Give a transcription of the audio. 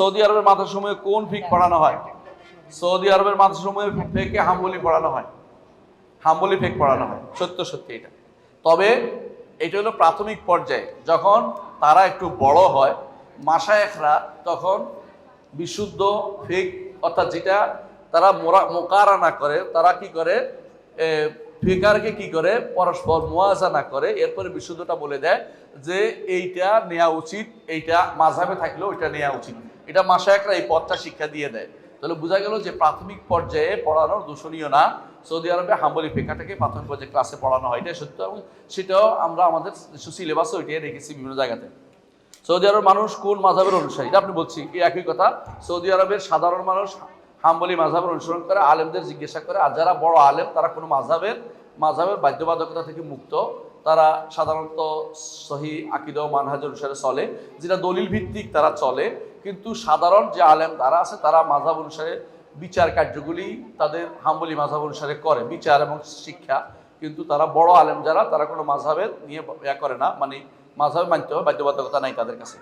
Saudi আরবের মাদ্রাসাসমূহে কোন ফিক পড়ানো হয়? সৌদি আরবের মাদ্রাসাসমূহে ফেকে হাম্বলি পড়ানো হয়, হাম্বলি ফেক পড়ানো হয়, সত্যি এটা। তবে এটা হলো প্রাথমিক পর্যায়ে, যখন তারা একটু বড় হয় মাশায়েখরা, তখন বিশুদ্ধ ফিক অর্থাৎ যেটা তারা মোকারানা করে, তারা কি করে ফিকারকে কি করে পরস্পর মুয়াজানা করে, এরপরে বিশুদ্ধটা বলে দেয় যে এইটা নেওয়া উচিত, এইটা মাযহাবে থাকলেও এটা নেওয়া উচিত। এটা মাশায়েখরা এই পথটা শিক্ষা দিয়ে দেয়। তাহলে বোঝা গেল যে প্রাথমিক পর্যায়ে পড়ানোর দূষণীয় না। সৌদি আরবে হাম্বলি ফিকাটাকে প্রাথমিক পর্যায়ে ক্লাসে পড়ানো হয়, এটা সত্য, এবং সেটাও আমরা আমাদের সিলেবাসে ওইটাই রেখেছি বিভিন্ন জায়গাতে। সৌদি আরবের মানুষ কোন মাযহাবের অনুসারী? এটা আপনি বলছি এই একই কথা। সৌদি আরবের সাধারণ মানুষ হাম্বলি মাযহাবের অনুসরণ করে, আলেমদের জিজ্ঞাসা করে, আর যারা বড় আলেম তারা কোনো মাযহাবের বাধ্যবাধকতা থেকে মুক্ত। তারা সাধারণত সহি আকীদা ও মানহাজ অনুসারে চলে, যেটা দলিল ভিত্তিক তারা চলে। কিন্তু সাধারণ যে আলেম তারা আছে, তারা মাযহাব অনুসারে বিচার কার্যগুলি তাদের হাম্বলি মাযহাব অনুসারে করে, বিচার এবং শিক্ষা। কিন্তু তারা বড় আলেম যারা, তারা কোনো মাযহাবের নিয়ে ইয়া করে না, মানে মাযহাবে মানতে হবে, বাধ্যবাধকতা নাই তাদের কাছে।